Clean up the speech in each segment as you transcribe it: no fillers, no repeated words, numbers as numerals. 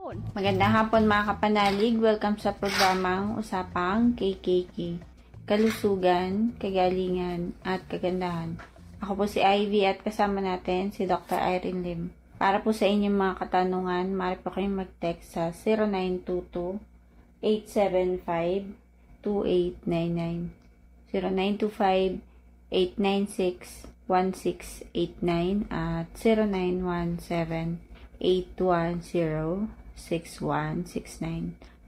Magandang hapon mga kapanalig. Welcome sa programang Usapang KKK. Kalusugan, kagalingan, at kagandahan. Ako po si Ivy at kasama natin si Dr. Irene Lim. Para po sa inyong mga katanungan, maaari po kayong mag-text sa 0922-875-2899, 0925-896-1689 at 0917-810-6169.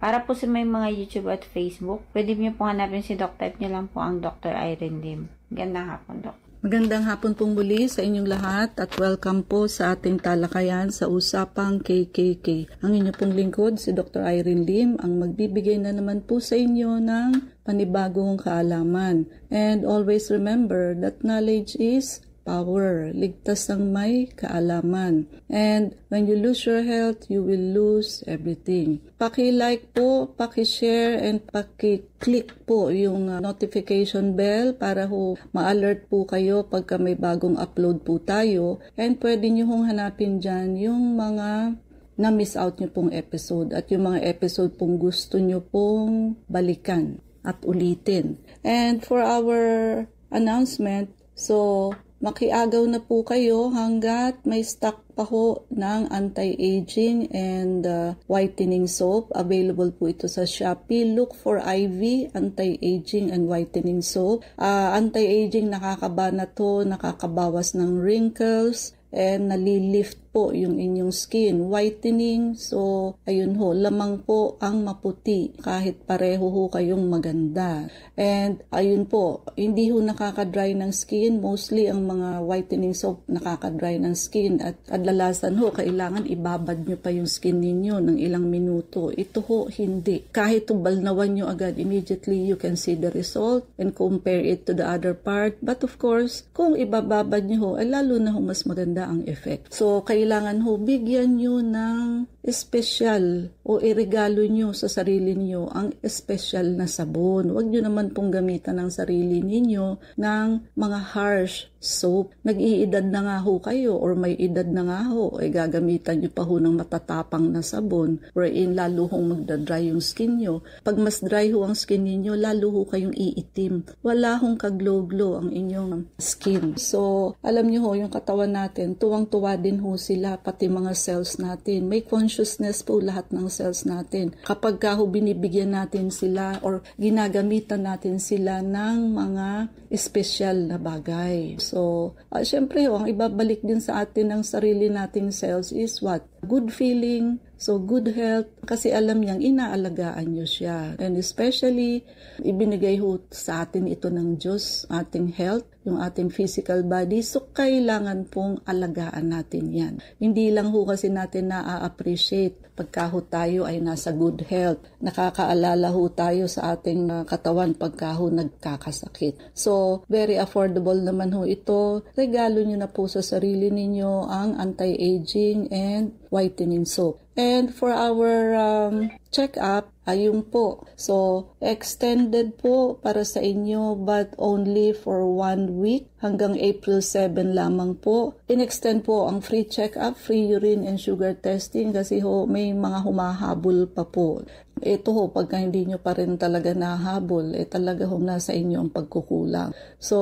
Para po sa may mga YouTube at Facebook, pwede niyo po hanapin si Dr. Type niyo lang po ang Dr. Irene Lim. Gandang hapon, Dok. Magandang hapon pong muli sa inyong lahat at welcome po sa ating talakayan sa Usapang KKK. Ang inyong pong lingkod, si Dr. Irene Lim, ang magbibigay na naman po sa inyo ng panibagong kaalaman. And always remember that knowledge is power. Ligtas ang may kaalaman. And when you lose your health, you will lose everything. Paki-like po, paki-share, and paki-click po yung notification bell para ma-alert po kayo pagka may bagong upload po tayo. And pwede nyo hong hanapin dyan yung mga na-miss out nyo pong episode at yung mga episode pong gusto nyo pong balikan at ulitin. And for our announcement, so makiagaw na po kayo hanggat may stock pa ho ng anti-aging and whitening soap. Available po ito sa Shopee. Look for Ivy Anti-Aging and Whitening Soap. Anti-aging, nakakabanat to, nakakabawas ng wrinkles, and nalilift po yung inyong skin. Whitening, so ayun ho, lamang po ang maputi kahit pareho ho kayong maganda. And ayun po, hindi ho nakaka-dry ng skin. Mostly ang mga whitening soap nakaka-dry ng skin at kadalasan ho, kailangan ibabad nyo pa yung skin ninyo ng ilang minuto. Ito ho, hindi. Kahit balnawan nyo agad, immediately you can see the result and compare it to the other part. But of course, kung ibababad nyo ho, ay lalo na ho mas maganda ang effect. So, kailangan ho, bigyan nyo ng espesyal o iregalo nyo sa sarili niyo ang espesyal na sabon. Huwag nyo naman pong gamitan ng sarili ninyo ng mga harsh soap. Nag-iedad na nga ho kayo or may edad na nga ho, ay gagamitan nyo pa ho ng matatapang na sabon wherein lalo hong magdadry yung skin nyo. Pag mas dry ho ang skin ninyo, lalo ho kayong iitim. Wala hong kaglow-glow ang inyong skin. So, alam nyo ho, yung katawan natin, tuwang-tuwa din ho sila, pati mga cells natin. May consciousness po lahat ng cells natin. Kapag ka ho binibigyan natin sila or ginagamitan natin sila ng mga espesyal na bagay. So, syempre ho, ang ibabalik din sa atin ng sarili nating cells is what? Good feeling, so good health, kasi alam niyang inaalagaan niyo siya. And especially, ibinigay ho sa atin ito ng Diyos, ating health, yung ating physical body. So, kailangan pong alagaan natin yan. Hindi lang ho kasi natin na-appreciate pagka ho tayo ay nasa good health. Nakakaalala ho tayo sa ating katawan pagka ho nagkakasakit. So, very affordable naman ho ito. Regalo nyo na po sa sarili ninyo ang anti-aging and whitening soap. And for our check-up, ayun po. So, extended po para sa inyo but only for 1 week hanggang April 7 lamang po. In-extend po ang free check-up, free urine and sugar testing kasi ho may mga humahabol pa po. Ito ho, pagka hindi nyo pa rin talaga nahabol, talaga ho nasa inyo ang pagkukulang. So,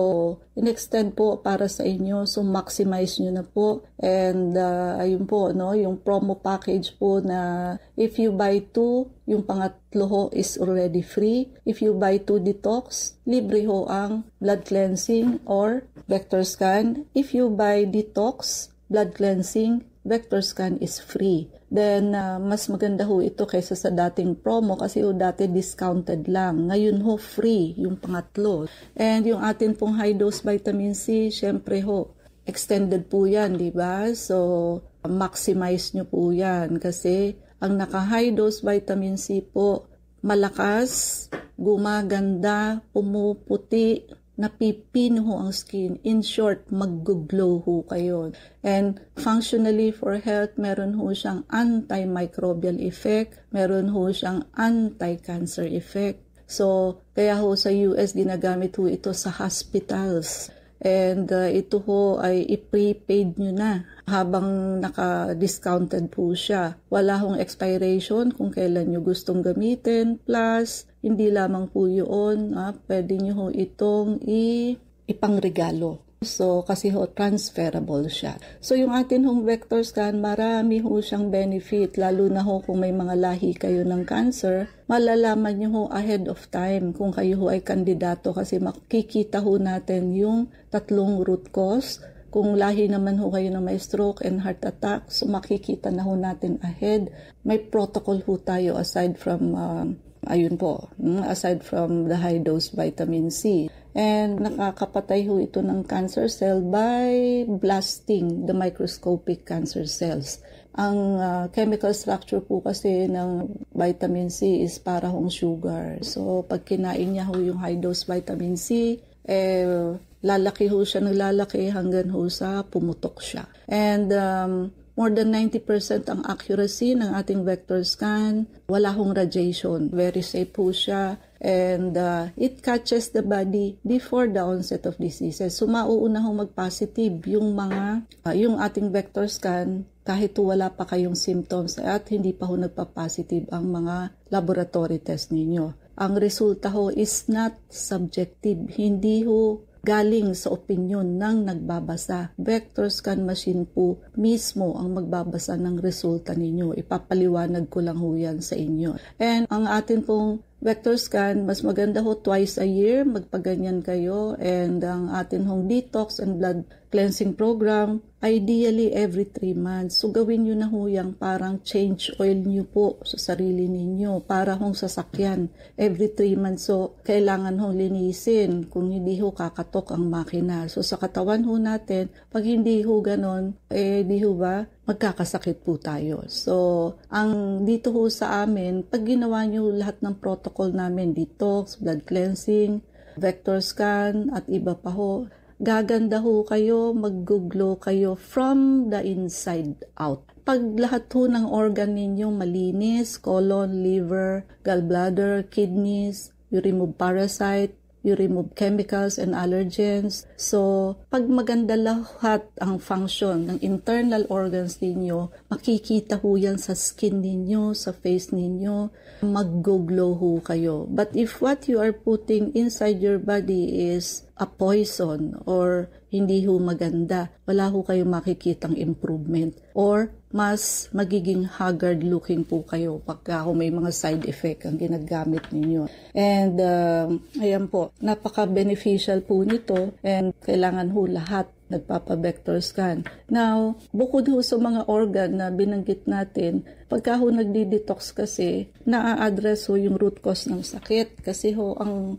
in-extend po para sa inyo. So, maximize nyo na po. And, ayun po, no, yung promo package po na if you buy 2, yung pangatlo ho is already free. If you buy 2 detox, libre ho ang blood cleansing or vector scan. If you buy detox, blood cleansing, vector scan is free. Then, mas maganda ho ito kaysa sa dating promo kasi ho dati discounted lang. Ngayon ho free yung pangatlo. And yung atin pong high dose vitamin C, syempre ho, extended po yan, di ba? So, maximize nyo po yan kasi ang naka-high dose vitamin C po, malakas, gumaganda, pumuputi, napipino ho ang skin. In short, mag-glow ho kayo. And functionally for health, meron ho siyang antimicrobial effect, meron ho siyang anti-cancer effect. So, kaya ho sa US, ginagamit ho ito sa hospitals. And ito ho ay i-prepaid nyo na habang naka-discounted po siya. Wala hong expiration kung kailan nyo gustong gamitin. Plus, hindi lamang po yun, pwede nyo ho itong ipangregalo. So, kasi ho, transferable siya. So, yung atin hong vector scan, marami ho siyang benefit. Lalo na ho kung may mga lahi kayo ng cancer, malalaman nyo ho ahead of time kung kayo ho ay kandidato kasi makikita ho natin yung 3 root cause. Kung lahi naman ho kayo na may stroke and heart attack, so makikita na ho natin ahead. May protocol ho tayo aside from aside from the high dose vitamin C. And nakakapatay ho ito ng cancer cell by blasting the microscopic cancer cells. Ang chemical structure po kasi ng vitamin C is para hong sugar. So pag kinain niya ho yung high dose vitamin C, lalaki ho siya ng lalaki hanggang ho sa pumutok siya. And more than 90% ang accuracy ng ating vector scan. Wala hong radiation. Very safe po siya. And it catches the body before the onset of diseases. So mauuna hong mag-positive yung ating vector scan kahit wala pa kayong symptoms at hindi pa ho nagpa-positive ang mga laboratory test ninyo. Ang resulta ho is not subjective. Hindi ho galing sa opinyon ng nagbabasa. Vector scan machine po mismo ang magbabasa ng resulta ninyo. Ipapaliwanag ko lang ho yan sa inyo. And ang atin pong vector scan, mas maganda ho twice a year, magpaganyan kayo. And ang atin hong detox and blood cleansing program, ideally every 3 months. So gawin nyo na ho yung parang change oil nyo po sa sarili ninyo para hong sasakyan every 3 months. So kailangan hong linisin kung hindi ho kakatok ang makina. So sa katawan ho natin, pag hindi ho ganon, di ho ba magkakasakit po tayo. So ang dito ho sa amin, pag ginawa nyo lahat ng protocol namin, detox, blood cleansing, vector scan at iba pa ho, gaganda ho kayo, mag-glow kayo from the inside out. Pag lahat ho ng organ ninyo malinis, colon, liver, gallbladder, kidneys, you remove parasite, you remove chemicals and allergens. So, pag maganda lahat ang function ng internal organs ninyo, makikita ho yan sa skin ninyo, sa face ninyo, mag-glow ho kayo. But if what you are putting inside your body is a poison or hindi ho maganda, wala ho kayong makikitang improvement or mas magiging haggard looking po kayo pagka may mga side effect ang ginagamit ninyo. And ayan po, napaka-beneficial po nito and kailangan ho lahat nagpapa-vector scan. Now, bukod ho sa mga organ na binanggit natin, pagka ho nagdi-detox kasi, na-address ho yung root cause ng sakit kasi ho ang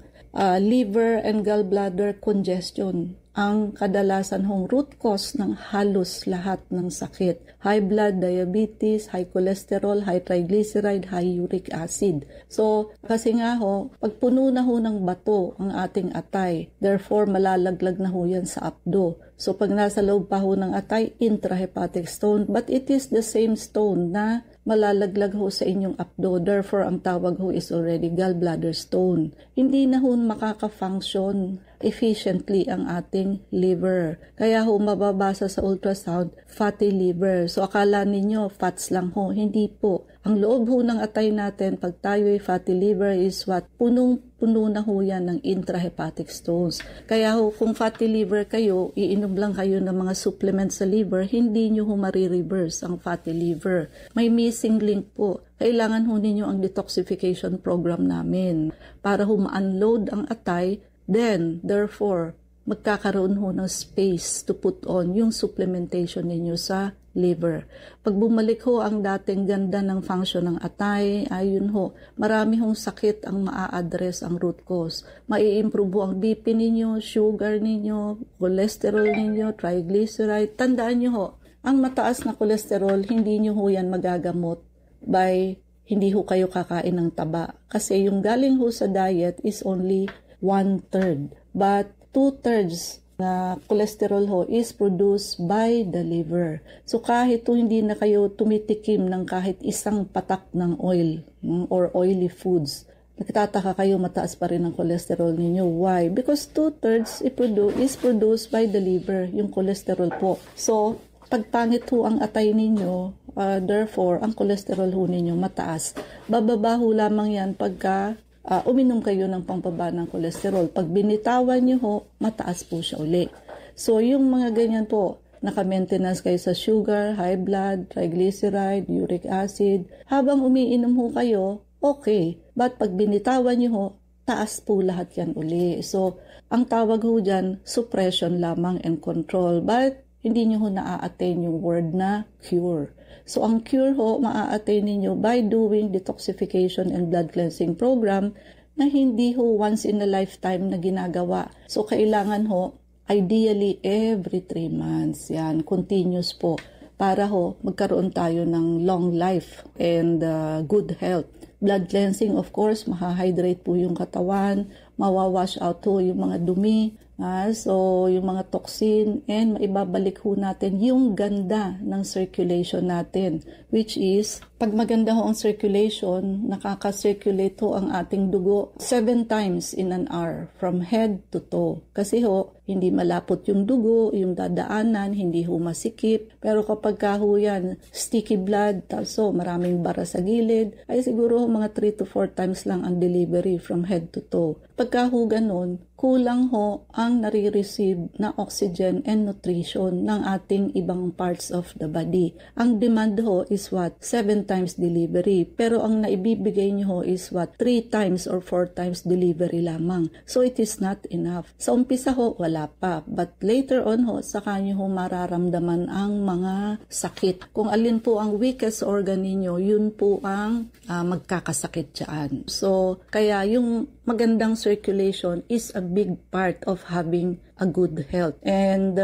liver and gallbladder congestion ang kadalasan hong root cause ng halos lahat ng sakit. High blood, diabetes, high cholesterol, high triglyceride, high uric acid. So, kasi nga ho, pag puno na ho ng bato ang ating atay, therefore malalaglag na ho yan sa apdo. So, pag nasa loob pa ho ng atay, intrahepatic stone. But it is the same stone na malalaglag ho sa inyong apdo. Therefore, ang tawag ho is already gallbladder stone. Hindi na ho makaka-function efficiently ang ating liver. Kaya ho mababasa sa ultrasound, fatty liver. So akala ninyo, fats lang ho. Hindi po. Ang loob ho ng atay natin, pag tayo'y fatty liver is what? Punong-puno na ho yan ng intrahepatic stones. Kaya ho, kung fatty liver kayo, iinom lang kayo ng mga supplements sa liver, hindi nyo ho marireverse ang fatty liver. May missing link po. Kailangan ho ninyo ang detoxification program namin para ho ma-unload ang atay. Then, therefore, magkakaroon ho ng space to put on yung supplementation ninyo sa liver. Pag bumalik ho ang dating ganda ng function ng atay, ayun ho, marami hong sakit ang maa-address ang root cause. Mai-improve ho ang BP ninyo, sugar ninyo, cholesterol ninyo, triglyceride. Tandaan nyo ho, ang mataas na cholesterol, hindi nyo ho yan magagamot by hindi ho kayo kakain ng taba. Kasi yung galing ho sa diet is only 1/3. But 2/3 na cholesterol ho is produced by the liver. So kahit hindi na kayo tumitikim ng kahit isang patak ng oil or oily foods, nagtataka kayo mataas pa rin ang cholesterol ninyo. Why? Because 2/3 is produced by the liver, yung cholesterol po. So, pag pangit ho ang atay ninyo, therefore, ang cholesterol ho ninyo mataas. Bababa ho lamang yan pagka uminom kayo ng pampaba ng cholesterol. Pag binitawan nyo ho, mataas po siya uli. So, yung mga ganyan po, naka-maintenance kayo sa sugar, high blood, triglyceride, uric acid. Habang umiinom ho kayo, okay. But pag binitawan nyo ho, taas po lahat yan uli. So, ang tawag ho dyan, suppression lamang and control. But, hindi nyo ho na-attain yung word na cure. So, ang cure ho, ma-attain ninyo by doing detoxification and blood cleansing program na hindi ho once in a lifetime na ginagawa. So, kailangan ho, ideally, every 3 months. Yan, continuous po. Para ho, magkaroon tayo ng long life and good health. Blood cleansing, of course, mahahydrate po yung katawan, mawawash out ho yung mga dumi, so yung mga toxin, and maibabalik ho natin yung ganda ng circulation natin, which is, pag maganda ho ang circulation, nakaka-circulate ho ang ating dugo 7 times in an hour, from head to toe. Kasi ho, hindi malapot yung dugo, yung dadaanan, hindi ho masikip. Pero kapag ka ho yan, sticky blood, so maraming bara sa gilid, ay siguro mga 3 to 4 times lang ang delivery from head to toe. Pagka ho ganun, kulang ho ang nare-receive na oxygen and nutrition ng ating ibang parts of the body. Ang demand ho is what? 7 times delivery. Pero ang naibibigay nyo ho is what? 3 times or 4 times delivery lamang. So it is not enough. Sa umpisa ho, wala pa. But later on ho, saka nyo ho mararamdaman ang mga sakit. Kung alin po ang weakest organ ninyo, yun po ang magkakasakit dyan. So, kaya yung magandang circulation is a big part of having a good health. And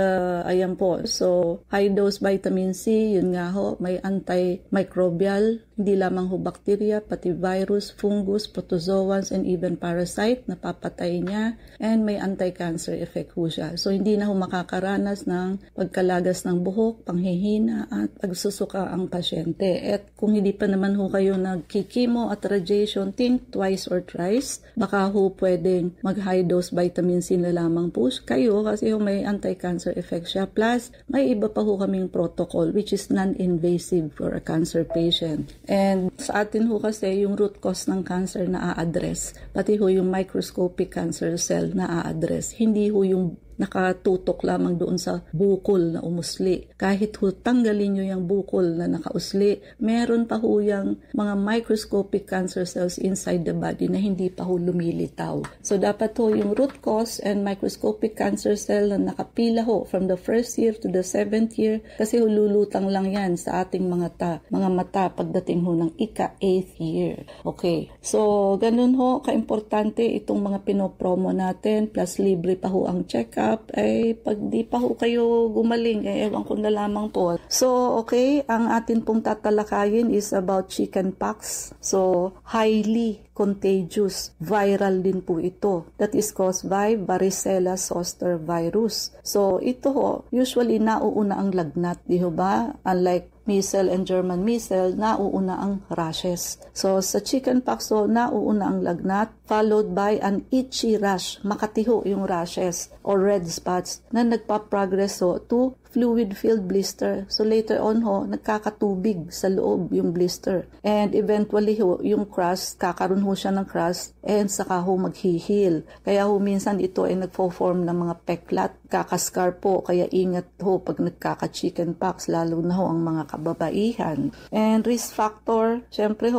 ayan po, so high dose vitamin C, yun nga ho, may antimicrobial, hindi lamang ho bacteria, pati virus, fungus, protozoans, and even parasite, napapatay niya, and may anti-cancer effect ho siya. So hindi na ho makakaranas ng pagkalagas ng buhok, panghihina, at pagsusuka ang pasyente. At kung hindi pa naman ho kayo nagkikimo at radiation, think twice or thrice, baka ho pwedeng mag-high dose vitamin C na lamang po kayo kasi may anti-cancer effect siya. Plus, may iba pa ho kaming protocol which is non-invasive for a cancer patient. And sa atin ho kasi yung root cause ng cancer na a-address, pati ho yung microscopic cancer cell na a-address. Hindi ho yung nakatutok lamang doon sa bukol na umusli. Kahit ho tanggalin nyo yung bukol na nakausli, meron pa ho yung mga microscopic cancer cells inside the body na hindi pa ho lumilitaw. So dapat ho yung root cause and microscopic cancer cell na nakapila ho from the 1st year to the 7th year, kasi ho lulutang lang yan sa ating mga mata pagdating ho ng ika-8th year. Okay, so ganun ho kaimportante itong mga pinopromo natin, plus libre pa ho ang check-up. Ay pag di pa ho kayo gumaling, ewan ko na lamang po. So, okay, ang atin pong tatalakayin is about chickenpox. So, highly contagious, viral din po ito. That is caused by varicella zoster virus. So, ito ho, usually nauuna ang lagnat, di ho ba? Unlike measles and German measles, nauuna ang rashes. So, sa chickenpox, nauuna ang lagnat, followed by an itchy rash. Makatiho yung rashes or red spots na nagpa-progress to fluid-filled blister. So, later on nagkakatubig sa loob yung blister. And eventually yung crust, kakaroon siya ng crust, and saka maghihil. Kaya minsan ito ay nagfo-form ng mga peklat, kakascar po. Kaya ingat pag nagkaka-chickenpox, lalo na ang mga kababaihan. And risk factor, syempre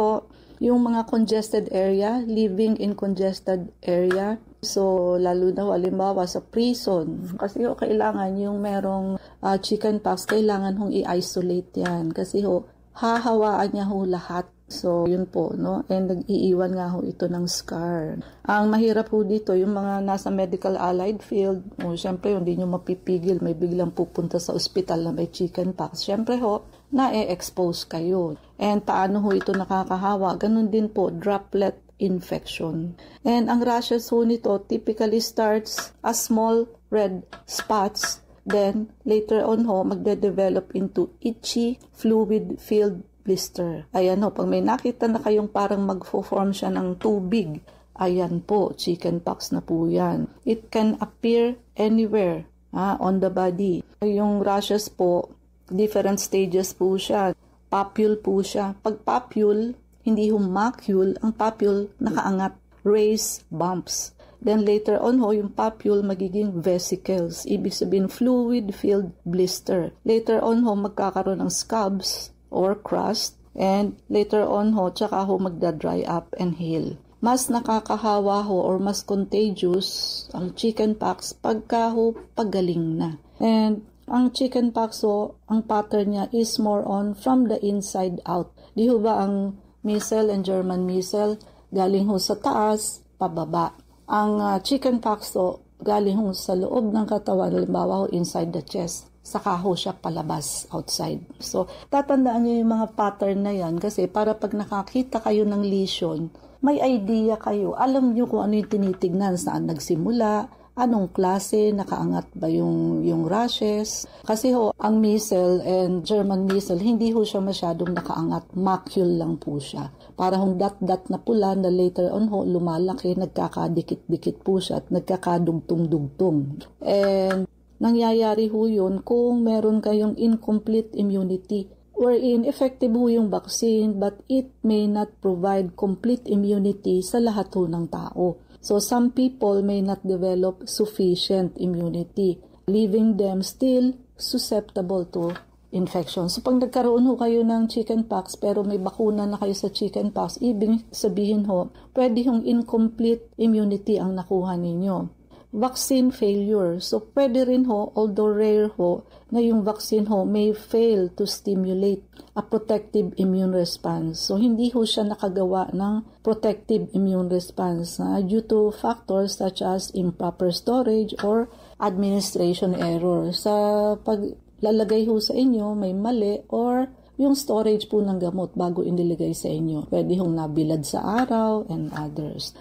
yung mga congested area, living in congested area. So, lalo na halimbawa sa prison. Kasi kailangan yung merong chickenpox, kailangan i-isolate yan. Kasi hahawaan niya lahat. So, yun po, no? And nag-iiwan nga ito ng scar. Ang mahirap dito, yung mga nasa medical allied field, syempre, hindi nyo mapipigil, may biglang pupunta sa ospital na may chickenpox. Syempre na-expose kayo. And paano ito nakakahawa? Ganun din po, droplet infection. And ang rashes nito typically starts as small red spots. Then, later on magde-develop into itchy, fluid-filled blister. Ayan ho, pag may nakita na kayong parang magfo-form siya ng tubig, ayan po, chickenpox na po yan. It can appear anywhere on the body. Yung rashes po, different stages po siya. Papule po siya. Pag papule, hindi ho macule, ang papule nakaangat, raised bumps. Then later on ho, yung papule magiging vesicles. Ibig sabihin fluid-filled blister. Later on ho, magkakaroon ng scabs or crust. And later on ho, tsaka ho magda-dry up and heal. Mas nakakahawa ho or mas contagious ang chickenpox pagka ho pagaling na. And ang chickenpox ho, ang pattern niya is more on from the inside out. Di ho ba ang measles and German measles galing ho sa taas, pababa. Ang chickenpox ho, galing ho sa loob ng katawan, halimbawa ho inside the chest. Saka ho siya palabas, outside. So, tatandaan niyo yung mga pattern na yan kasi para pag nakakita kayo ng lesion, may idea kayo. Alam niyo kung ano yung tinitignan, saan nagsimula, anong klase, nakaangat ba yung rashes. Kasi ho, ang measles and German measles, hindi ho siya masyadong nakaangat. Macule lang po siya. Para hong dot-dot na pula na later on ho, lumalaki, nagkakadikit-dikit po siya at nagkakadugtong-dugtong. And nangyayari ho yun kung meron kayong incomplete immunity. Wherein effective ho yung vaccine but it may not provide complete immunity sa lahat ho ng tao. So some people may not develop sufficient immunity, leaving them still susceptible to infection. So pag nagkaroon ho kayo ng chickenpox pero may bakuna na kayo sa chickenpox, ibig sabihin ho, pwede hong incomplete immunity ang nakuha ninyo. Vaccine failure. So pwede rin ho, although rare ho, na yung vaccine ho may fail to stimulate a protective immune response. So hindi ho siya nakagawa ng protective immune response due to factors such as improper storage or administration error. Sa paglalagay ho sa inyo, may mali or yung storage po ng gamot bago inilagay sa inyo. Pwede hong nabilad sa araw and others.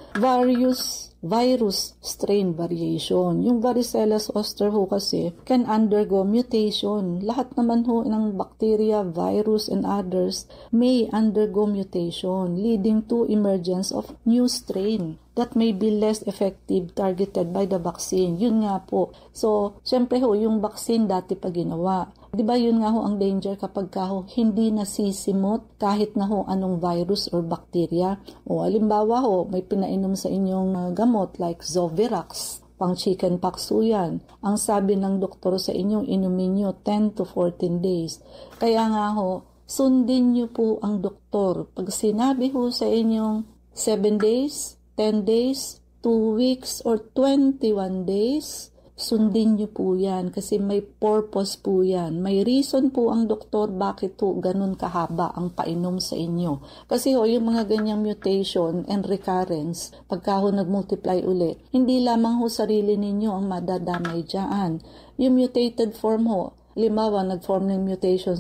Virus strain variation. Yung varicella zoster ho kasi can undergo mutation. Lahat naman ho ng bacteria, virus, and others may undergo mutation leading to emergence of new strain that may be less effective targeted by the vaccine. Yun nga po. So, syempre ho, yung vaccine dati pa ginawa. Diba yun nga ho ang danger kapag ka ho hindi nasisimot kahit na ho anong virus or bacteria. O halimbawa ho, may pinainom sa inyong gamot like Zovirax, pang chickenpox ho yan. Ang sabi ng doktor sa inyong inumin nyo 10 to 14 days. Kaya nga ho, sundin nyo po ang doktor. Pag sinabi ho sa inyong 7 days, 10 days, 2 weeks, or 21 days, sundin nyo po yan kasi may purpose po yan. May reason po ang doktor bakit po ganun kahaba ang painom sa inyo. Kasi ho, yung mga ganyang mutation and recurrence, pagka ho nag-multiply ulit, hindi lamang ho sarili ninyo ang madadamay dyan. Yung mutated form ho, halimbawa nag-form ng mutation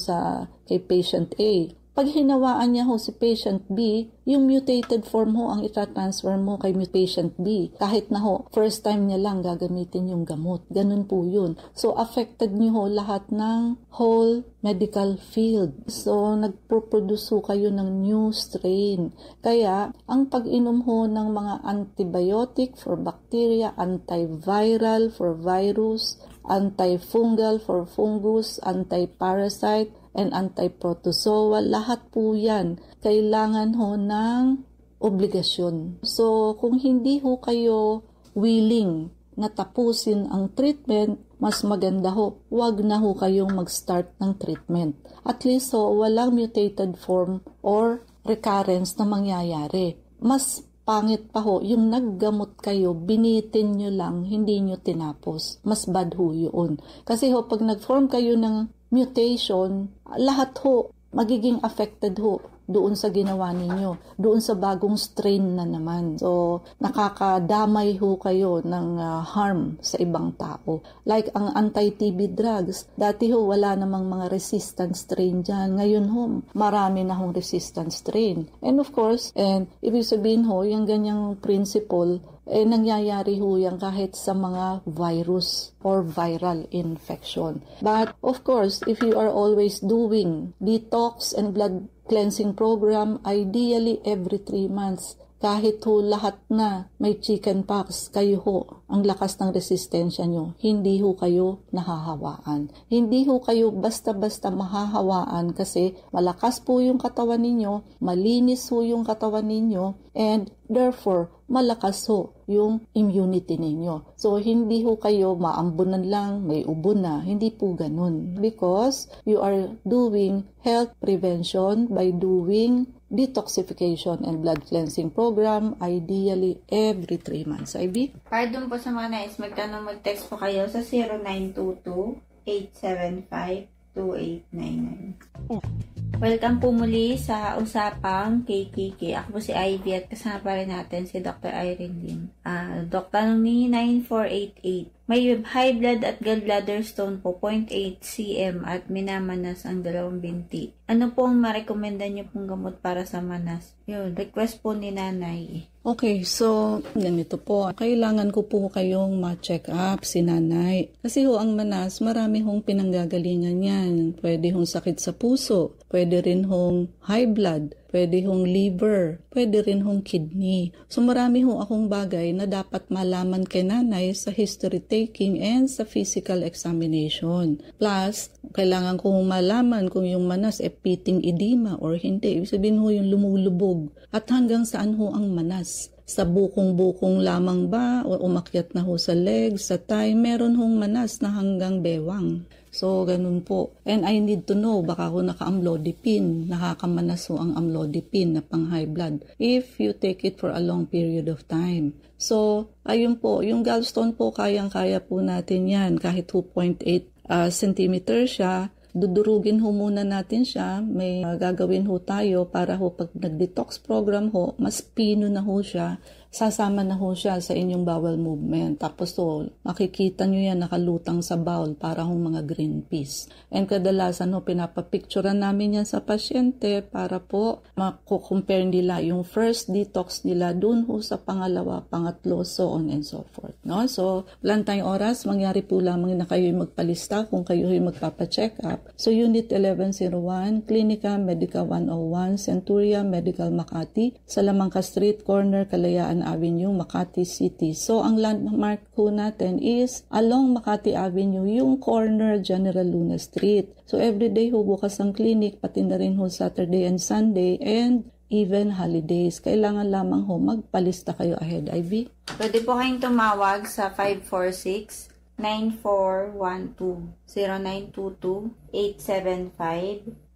kay patient A. Pag hinawaan niya ho si patient B, yung mutated form ho ang itatransfer mo kay patient B. Kahit na ho, first time niya lang gagamitin yung gamot. Ganun po yun. So, affected niyo ho lahat ng whole medical field. So, nagproproduce ho kayo ng new strain. Kaya, ang pag-inom ho ng mga antibiotic for bacteria, antiviral for virus, antifungal for fungus, antiparasite, and antiprotozoa, lahat po yan, kailangan ho ng obligasyon. So, kung hindi ho kayo willing na tapusin ang treatment, mas maganda ho, wag na ho kayong mag-start ng treatment. At least ho, walang mutated form or recurrence na mangyayari. Mas pangit pa ho, yung naggamot kayo, binitin nyo lang, hindi nyo tinapos. Mas bad ho yun. Kasi ho, pag nag-form kayo ng mutation, lahat ho, magiging affected ho doon sa ginawa ninyo, doon sa bagong strain na naman. So, nakakadamay ho kayo ng harm sa ibang tao. Like ang anti-TB drugs, dati ho wala namang mga resistant strain dyan. Ngayon ho, marami na hong resistant strain. And of course, ibig sabihin ho, yung ganyang principle, nangyayari ho yan kahit sa mga virus or viral infection. But of course, if you are always doing detox and blood cleansing program, ideally every 3 months. Kahit ho lahat na may chickenpox, kayo ho, ang lakas ng resistensya nyo, hindi ho kayo nahahawaan. Hindi ho kayo basta-basta mahahawaan kasi malakas po yung katawan ninyo, malinis ho yung katawan ninyo, and therefore, malakas ho yung immunity ninyo. So, hindi ho kayo maambunan lang, may ubo na. Hindi po ganun. Because you are doing health prevention by doing detoxification and blood cleansing program, ideally every 3 months. Ivy? Para dun po sa mga nais magtanong, mag-text po kayo sa 0922-875-2899. Welcome po muli sa Usapang KKK. Ako po si Ivy at kasama pa rin natin si Dr. Irene Lim. Tanong ni 9488. May high blood at gallbladder stone po, 0.8 cm at minamanas ang dalawang binti. Ano po ang marekomenda niyo pong gamot para sa manas? Yun, request po ni nanay. Okay, so ganito po. Kailangan ko po kayong ma-check up si nanay. Kasi ho ang manas, marami hong pinanggagalingan yan. Pwede hong sakit sa puso, pwede rin hong high blood, pwede hong liver, pwede rin hong kidney. So marami hong akong bagay na dapat malaman kay nanay sa history taking and sa physical examination. Plus, kailangan kong malaman kung yung manas pitting edema or hindi. Ibig sabihin ho yung lumulubog. At hanggang saan ho ang manas? Sa bukong-bukong lamang ba o umakyat na ho sa legs, sa thigh, meron hong manas na hanggang bewang. So, ganun po. And I need to know, baka ho naka-amlodipine, nakakamanas ho ang amlodipine na pang high blood if you take it for a long period of time. So, ayun po, yung gallstone po, kayang-kaya po natin yan. Kahit 2.8 cm siya, dudurugin ho muna natin siya. May gagawin ho tayo para ho pag nag-detox program ho, mas pino na ho siya. Sasama na ho siya sa inyong bowel movement. Tapos ho, makikita nyo yan nakalutang sa bowel para hong mga green peas. And kadalasan ho, pinapapicturean namin yan sa pasyente para po makukompare nila yung first detox nila dun ho sa pangalawa, pangatlo, so on and so forth. No? So, walang tayong oras. Mangyari po lamang na kayo'y magpalista kung kayo'y magpapacheck up. So, Unit 1101, Clinica Medica 101, Centuria Medical Makati, Salamanca Street, Corner, Kalayaan Avenue, Makati City. So, ang landmark po natin is along Makati Avenue, yung corner General Luna Street. So, everyday ho bukas ang clinic, pati na rin ho Saturday and Sunday, and even holidays. Kailangan lamang ho magpalista kayo ahead. Ivy? Pwede po kayong tumawag sa 546-9412,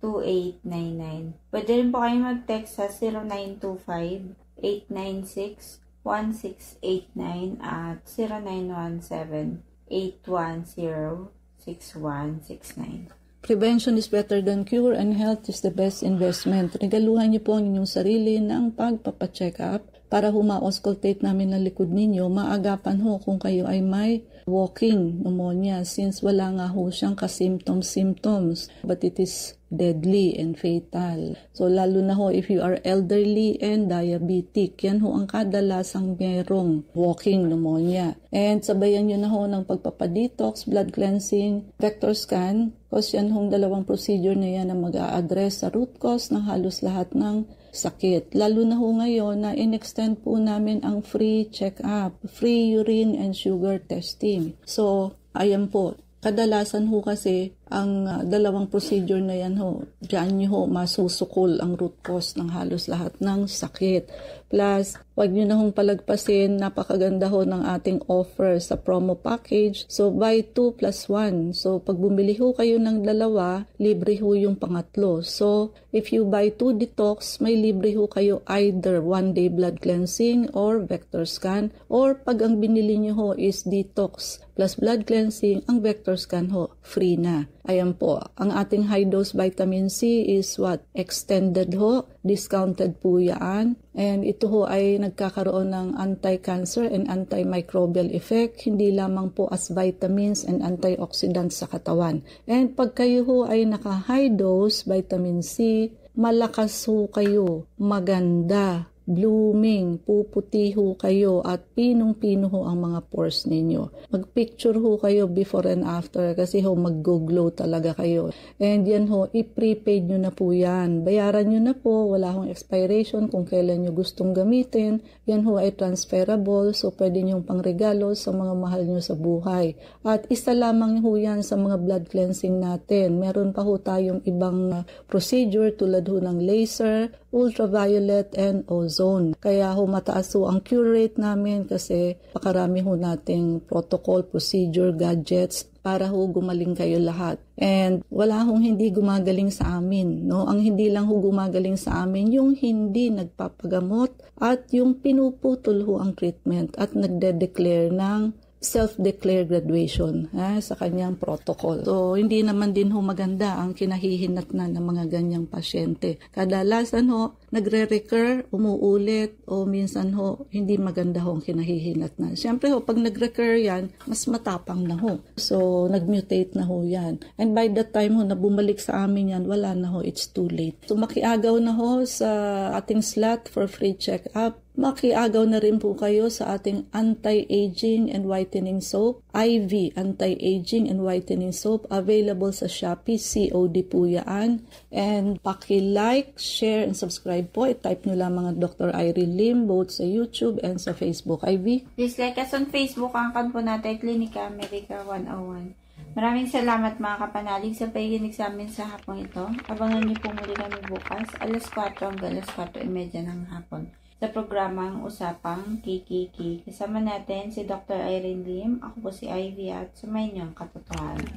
0922-875-2899. Pwede rin po kayong mag-text sa 0925-896-1689 at 0917-810-6169. Prevention is better than cure and health is the best investment. Regaluhan niyo po ang inyong sarili ng pagpapacheck up para huma-auscultate namin ang likod ninyo. Maagapan ho kung kayo ay may walking pneumonia since wala nga ho siyang ka-symptoms. But it is deadly and fatal. So, lalo na ho if you are elderly and diabetic. Yan ho ang kadalasang merong walking pneumonia. And sabayan nyo na ho ng pagpapadetox, blood cleansing, vector scan. Kasi yan hong dalawang procedure na yan na mag-a-address sa root cause ng halos lahat ng sakit. Lalo na ho ngayon na in-extend po namin ang free check-up, free urine and sugar testing. So, ayan po. Kadalasan ho kasi ang dalawang procedure na yan ho, diyan nyo ho masusukol ang root cause ng halos lahat ng sakit. Plus, wag nyo na hong palagpasin, napakaganda ho ng ating offer sa promo package. So, buy 2 plus 1. So, pag bumili ho kayo ng dalawa, libre ho yung pangatlo. So, if you buy 2 detox, may libre ho kayo either 1 day blood cleansing or vector scan. Or pag ang binili nyo ho is detox plus blood cleansing, ang vector scan ho, free na. Ayan po, ang ating high dose vitamin C is what? Extended ho, discounted po yan. And ito ho ay nagkakaroon ng anti-cancer and antimicrobial effect, hindi lamang po as vitamins and antioxidants sa katawan. And pag kayo ho ay naka-high dose vitamin C, malakas ho kayo, maganda, blooming, puputi ho kayo at pinong-pino ho ang mga pores ninyo. Mag-picture ho kayo before and after kasi ho mag-glow talaga kayo. And yan ho, i-prepaid nyo na po yan. Bayaran nyo na po, wala hong expiration kung kailan nyo gustong gamitin. Yan ho ay transferable, so pwede nyo pangregalo sa mga mahal nyo sa buhay. At isa lamang ho yan sa mga blood cleansing natin. Meron pa ho tayong ibang procedure tulad ho ng laser, ultraviolet, and ozone. Kaya ho mataas ho ang cure rate namin kasi pakarami ho nating protocol, procedure, gadgets para ho gumaling kayo lahat. And wala hong hindi gumagaling sa amin, no? Ang hindi lang ho gumagaling sa amin, yung hindi nagpapagamot at yung pinuputol ho ang treatment at nagde-declare ng self-declare graduation sa kanyang protocol. So, hindi naman din ho maganda ang kinahihinatnan ng mga ganyang pasyente. Kadalasan ho, nagre-recur, umuulit, o minsan ho, hindi maganda ho ang kinahihinatnan. Siyempre ho, pag nag-recur yan, mas matapang na ho. So, nag-mutate na ho yan. And by the time ho, na bumalik sa amin yan, wala na ho, it's too late. So, makiagaw na ho sa ating slot for free check-up. Makiagaw na rin po kayo sa ating anti-aging and whitening soap, IV anti-aging and whitening soap, available sa Shopee, COD po yan. And paki-like, share, and subscribe po. I-type nyo lang mga Dr. Irene Lim, both sa YouTube and sa Facebook. IV? Please like us on Facebook, ang account po natin, Clinica America 101. Maraming salamat mga kapanalig sa pakikinig sa amin sa hapong ito. Abangan niyo po muli kami bukas, alas 4 hanggang alas 4:30 ng hapon, sa programang Usapang KKK. Kasama natin si Dr. Irene Lim, ako po si Ivy at sumayin niyo ang katotohanan.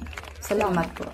Salamat po.